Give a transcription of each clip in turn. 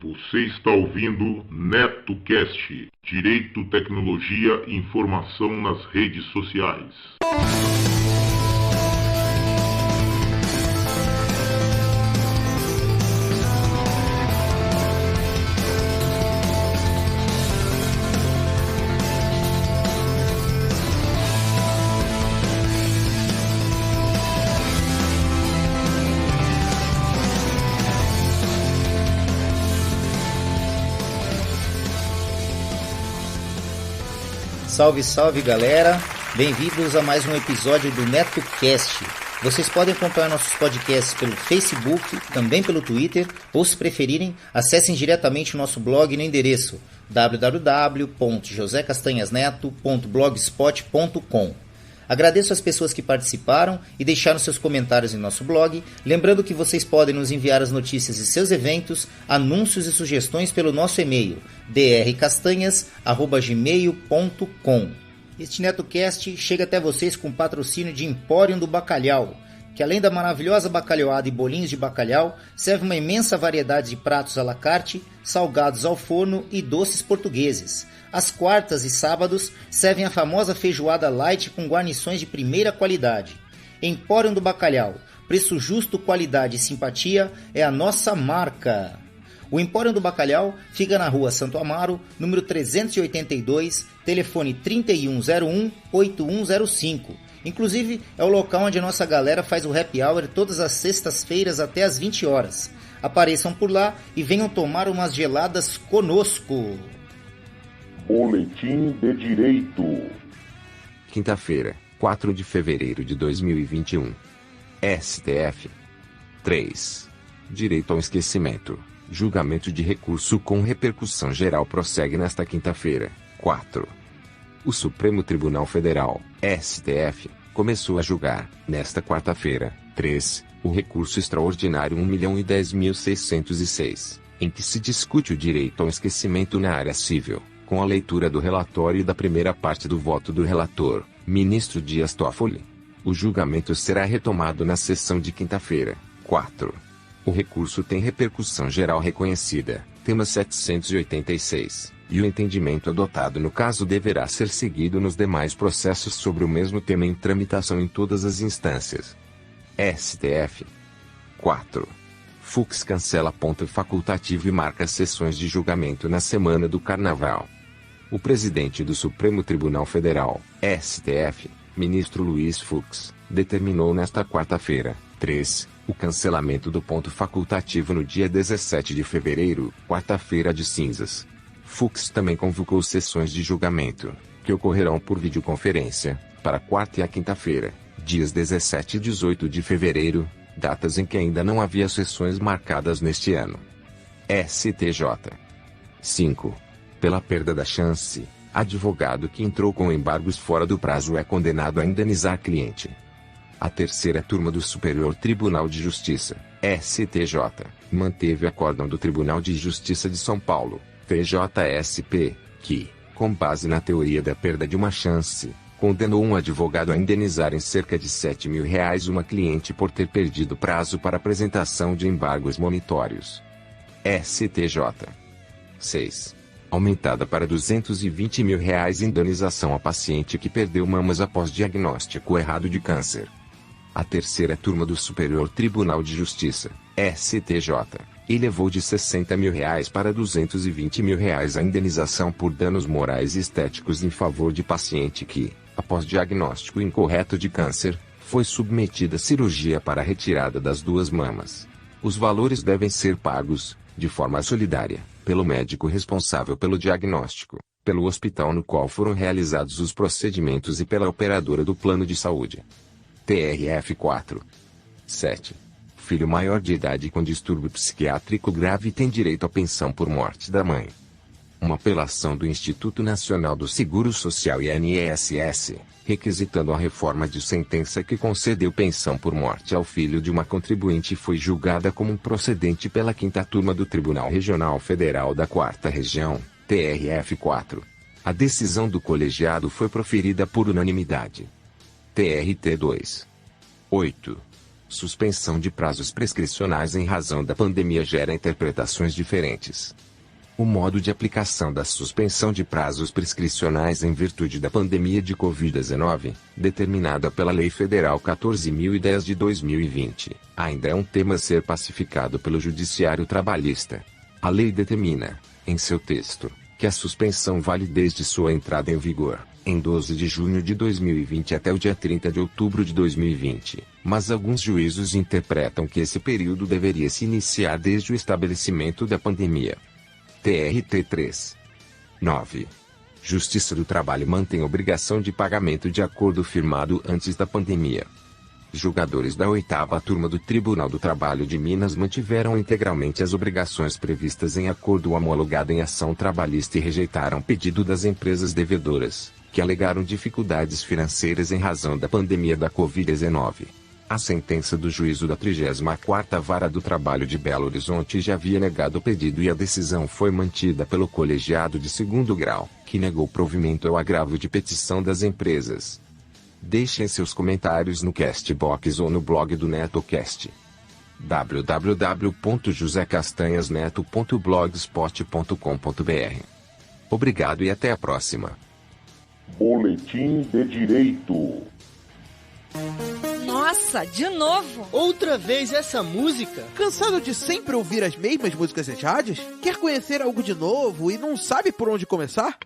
Você está ouvindo NetoCast, Direito, Tecnologia e Informação nas redes sociais. Salve, salve galera, bem-vindos a mais um episódio do NetoCast. Vocês podem acompanhar nossos podcasts pelo Facebook, também pelo Twitter, ou se preferirem, acessem diretamente o nosso blog no endereço www.josecastanhasneto.blogspot.com. Agradeço as pessoas que participaram e deixaram seus comentários em nosso blog, lembrando que vocês podem nos enviar as notícias de seus eventos, anúncios e sugestões pelo nosso e-mail drcastanhas@gmail.com. Este NetoCast chega até vocês com patrocínio de Empório do Bacalhau, que além da maravilhosa bacalhoada e bolinhos de bacalhau, serve uma imensa variedade de pratos à la carte, salgados ao forno e doces portugueses. Às quartas e sábados, servem a famosa feijoada light com guarnições de primeira qualidade. Empório do Bacalhau, preço justo, qualidade e simpatia é a nossa marca. O Empório do Bacalhau fica na rua Santo Amaro, número 382, telefone 3101-8105. Inclusive, é o local onde a nossa galera faz o happy hour todas as sextas-feiras até às 20 horas. Apareçam por lá e venham tomar umas geladas conosco. Boletim de Direito. Quinta-feira, 4 de fevereiro de 2021. STF. 3. Direito ao esquecimento. Julgamento de recurso com repercussão geral prossegue nesta quinta-feira, 4. O Supremo Tribunal Federal, STF, começou a julgar, nesta quarta-feira, 3, o recurso extraordinário 1.010.606, em que se discute o direito ao esquecimento na área civil, com a leitura do relatório e da primeira parte do voto do relator, ministro Dias Toffoli. O julgamento será retomado na sessão de quinta-feira, 4. O recurso tem repercussão geral reconhecida, tema 786, e o entendimento adotado no caso deverá ser seguido nos demais processos sobre o mesmo tema em tramitação em todas as instâncias. STF. 4. Fux cancela ponto facultativo e marca sessões de julgamento na semana do Carnaval. O presidente do Supremo Tribunal Federal, STF, ministro Luiz Fux, determinou nesta quarta-feira, 3, o cancelamento do ponto facultativo no dia 17 de fevereiro, quarta-feira de cinzas. Fux também convocou sessões de julgamento, que ocorrerão por videoconferência, para a quarta e a quinta-feira, dias 17 e 18 de fevereiro, datas em que ainda não havia sessões marcadas neste ano. STJ. 5. Pela perda da chance, advogado que entrou com embargos fora do prazo é condenado a indenizar cliente. A terceira turma do Superior Tribunal de Justiça, STJ, manteve acórdão do Tribunal de Justiça de São Paulo, TJSP, que, com base na teoria da perda de uma chance, condenou um advogado a indenizar em cerca de R$ 7.000 uma cliente por ter perdido prazo para apresentação de embargos monitórios. STJ. 6. Aumentada para R$ 220.000 indenização a paciente que perdeu mamas após diagnóstico errado de câncer. A terceira turma do Superior Tribunal de Justiça, STJ, elevou de R$ 60.000 para R$ 220.000 a indenização por danos morais e estéticos em favor de paciente que, após diagnóstico incorreto de câncer, foi submetida a cirurgia para a retirada das duas mamas. Os valores devem ser pagos, de forma solidária, pelo médico responsável pelo diagnóstico, pelo hospital no qual foram realizados os procedimentos e pela operadora do plano de saúde. TRF 4. 7. Filho maior de idade com distúrbio psiquiátrico grave tem direito à pensão por morte da mãe. Uma apelação do Instituto Nacional do Seguro Social INSS, requisitando a reforma de sentença que concedeu pensão por morte ao filho de uma contribuinte foi julgada como procedente pela 5ª turma do Tribunal Regional Federal da 4ª Região, TRF 4. A decisão do colegiado foi proferida por unanimidade. TRT 2. 8. Suspensão de prazos prescricionais em razão da pandemia gera interpretações diferentes. O modo de aplicação da suspensão de prazos prescricionais em virtude da pandemia de Covid-19, determinada pela Lei Federal 14.010 de 2020, ainda é um tema a ser pacificado pelo Judiciário Trabalhista. A lei determina, em seu texto, que a suspensão vale desde sua entrada em vigor, em 12 de junho de 2020 até o dia 30 de outubro de 2020, mas alguns juízos interpretam que esse período deveria se iniciar desde o estabelecimento da pandemia. TRT 3. 9. Justiça do Trabalho mantém obrigação de pagamento de acordo firmado antes da pandemia. Julgadores da 8ª Turma do Tribunal do Trabalho de Minas mantiveram integralmente as obrigações previstas em acordo homologado em ação trabalhista e rejeitaram pedido das empresas devedoras, que alegaram dificuldades financeiras em razão da pandemia da Covid-19. A sentença do juízo da 34ª Vara do Trabalho de Belo Horizonte já havia negado o pedido e a decisão foi mantida pelo colegiado de 2º grau, que negou provimento ao agravo de petição das empresas. Deixem seus comentários no Castbox ou no blog do NetoCast. www.josecastanhasneto.blogspot.com.br. Obrigado e até a próxima. Boletim de Direito. Nossa, de novo? Outra vez essa música? Cansado de sempre ouvir as mesmas músicas nas rádios? Quer conhecer algo de novo e não sabe por onde começar?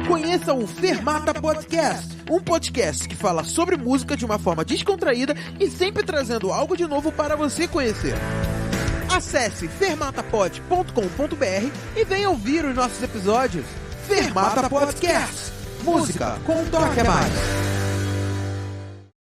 Conheça o Fermata Podcast, um podcast que fala sobre música de uma forma descontraída e sempre trazendo algo de novo para você conhecer. Acesse fermatapod.com.br e venha ouvir os nossos episódios. Fermata Podcast, música com um toque a mais.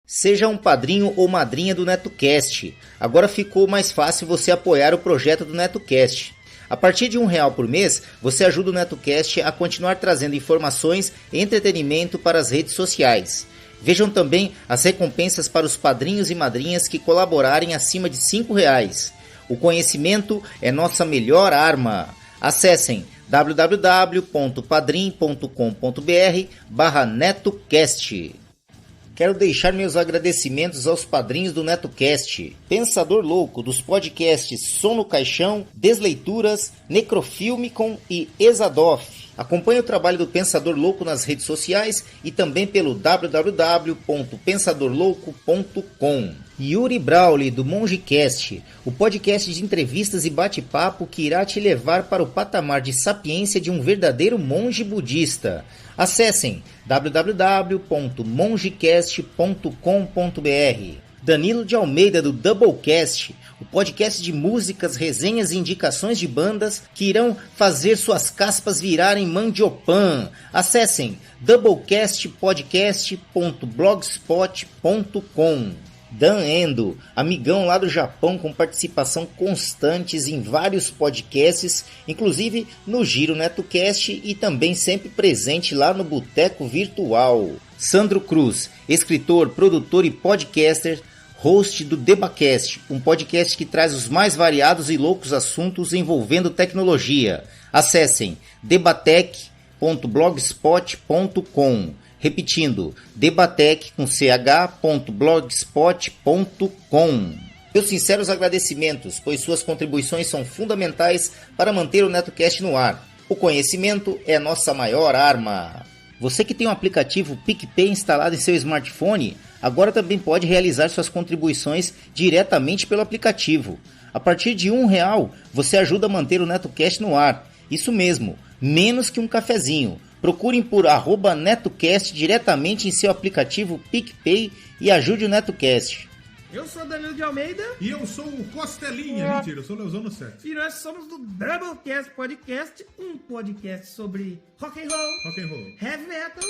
Seja um padrinho ou madrinha do NetoCast. Agora ficou mais fácil você apoiar o projeto do NetoCast. A partir de R$1 por mês, você ajuda o NetoCast a continuar trazendo informações e entretenimento para as redes sociais. Vejam também as recompensas para os padrinhos e madrinhas que colaborarem acima de R$5. O conhecimento é nossa melhor arma. Acessem www.padrim.com.br/NetoCast. Quero deixar meus agradecimentos aos padrinhos do NetoCast: Pensador Louco, dos podcasts Som no Caixão, Desleituras, Necrofilmicon e Exadoff. Acompanhe o trabalho do Pensador Louco nas redes sociais e também pelo www.pensadorlouco.com. Yuri Brawley, do MongeCast, o podcast de entrevistas e bate-papo que irá te levar para o patamar de sapiência de um verdadeiro monge budista. Acessem www.mongecast.com.br. Danilo de Almeida, do Doublecast, o podcast de músicas, resenhas e indicações de bandas que irão fazer suas caspas virarem mandiopan. Acessem doublecastpodcast.blogspot.com. Dan Endo, amigão lá do Japão com participação constantes em vários podcasts, inclusive no Giro NetoCast e também sempre presente lá no Boteco Virtual. Sandro Cruz, escritor, produtor e podcaster, host do Debacast, um podcast que traz os mais variados e loucos assuntos envolvendo tecnologia. Acessem debatec.blogspot.com. Repetindo, debatec.blogspot.com. Meus sinceros agradecimentos, pois suas contribuições são fundamentais para manter o NetoCast no ar. O conhecimento é nossa maior arma. Você que tem o aplicativo PicPay instalado em seu smartphone, agora também pode realizar suas contribuições diretamente pelo aplicativo. A partir de R$1, você ajuda a manter o NetoCast no ar. Isso mesmo, menos que um cafezinho. Procurem por @NetoCast diretamente em seu aplicativo PicPay e ajude o NetoCast. Eu sou Danilo de Almeida. E eu sou o Costelinha. Mentira, eu sou o Leozão 7. E nós somos do Doublecast Podcast, um podcast sobre rock and roll, heavy metal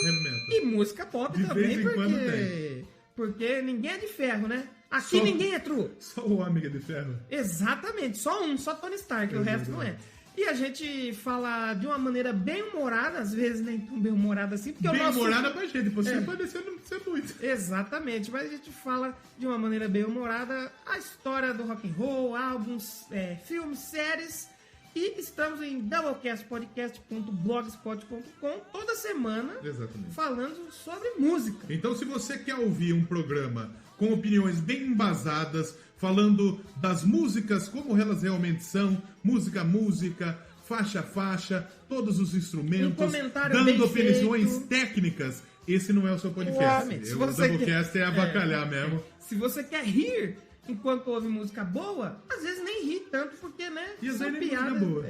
e música pop de também, vez em quando tem. Porque ninguém é de ferro, né? Aqui Só- ninguém é true. Só o Amiga de Ferro. Exatamente, só Tony Stark, o resto não é. E a gente fala de uma maneira bem humorada, às vezes nem tão bem humorada assim, porque Bem o nosso... humorada pra gente, você É. pode ser, não ser muito. Exatamente, mas a gente fala de uma maneira bem humorada a história do rock and roll, álbuns, filmes, séries, e estamos em doublecastpodcast.blogspot.com toda semana. Exatamente. Falando sobre música. Então, se você quer ouvir um programa com opiniões bem embasadas, falando das músicas como elas realmente são, música a música, faixa a faixa, todos os instrumentos, comentário bem dando opiniões feito. técnicas. Esse não é o seu podcast. Exatamente. Se O você Doublecast é avacalhar mesmo. Se você quer rir enquanto ouve música boa, às vezes nem ri tanto, porque, né, E às são vezes nem piadas. música boa.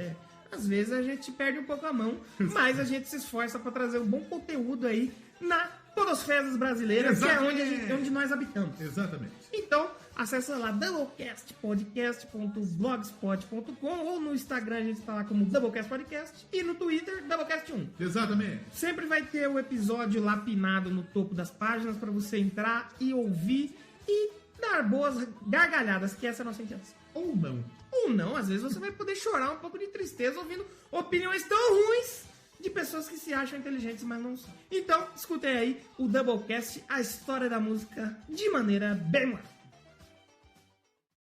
Às vezes a gente perde um pouco a mão, mas a gente se esforça pra trazer um bom conteúdo aí na podosfera brasileira, que é onde nós habitamos. Exatamente. Então, acessa lá doublecastpodcast.blogspot.com ou no Instagram a gente tá lá como Doublecast Podcast e no Twitter Doublecast1. Exatamente. Sempre vai ter o episódio lá pinado no topo das páginas para você entrar e ouvir e dar boas gargalhadas, que essa é a nossa intenção. Ou não. Ou não, às vezes você vai poder chorar um pouco de tristeza ouvindo opiniões tão ruins de pessoas que se acham inteligentes, mas não são. Então, escutem aí o Doublecast, a história da música de maneira bem humorada.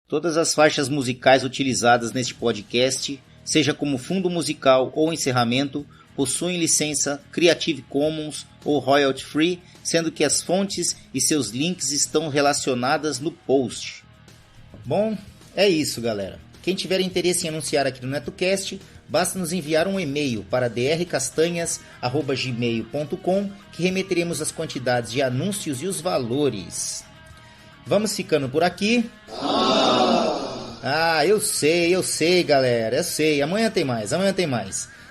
Todas as faixas musicais utilizadas neste podcast, seja como fundo musical ou encerramento, possuem licença Creative Commons ou Royalty Free, sendo que as fontes e seus links estão relacionadas no post. Bom, é isso, galera. Quem tiver interesse em anunciar aqui no NetoCast, basta nos enviar um e-mail para drcastanhas@gmail.com, que remeteremos as quantidades de anúncios e os valores. Vamos ficando por aqui. Eu sei, galera, eu sei. Amanhã tem mais.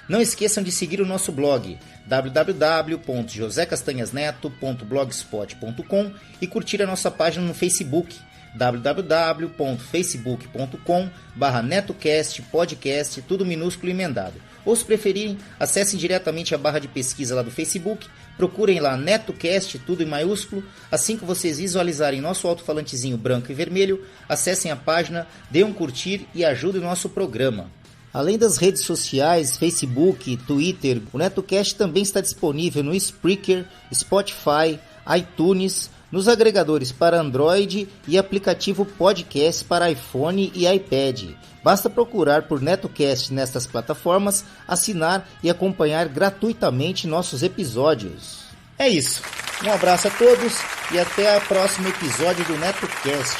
Não esqueçam de seguir o nosso blog www.josecastanhasneto.blogspot.com e curtir a nossa página no Facebook www.facebook.com/netocast podcast, tudo minúsculo e emendado. Ou se preferirem, acessem diretamente a barra de pesquisa lá do Facebook, procurem lá NetoCast, tudo em maiúsculo. Assim que vocês visualizarem nosso alto-falantezinho branco e vermelho, acessem a página, dêem um curtir e ajudem o nosso programa. Além das redes sociais, Facebook, Twitter, o NetoCast também está disponível no Spreaker, Spotify, iTunes, nos agregadores para Android e aplicativo podcast para iPhone e iPad. Basta procurar por NetoCast nestas plataformas, assinar e acompanhar gratuitamente nossos episódios. É isso. Um abraço a todos e até o próximo episódio do NetoCast.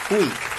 Fui!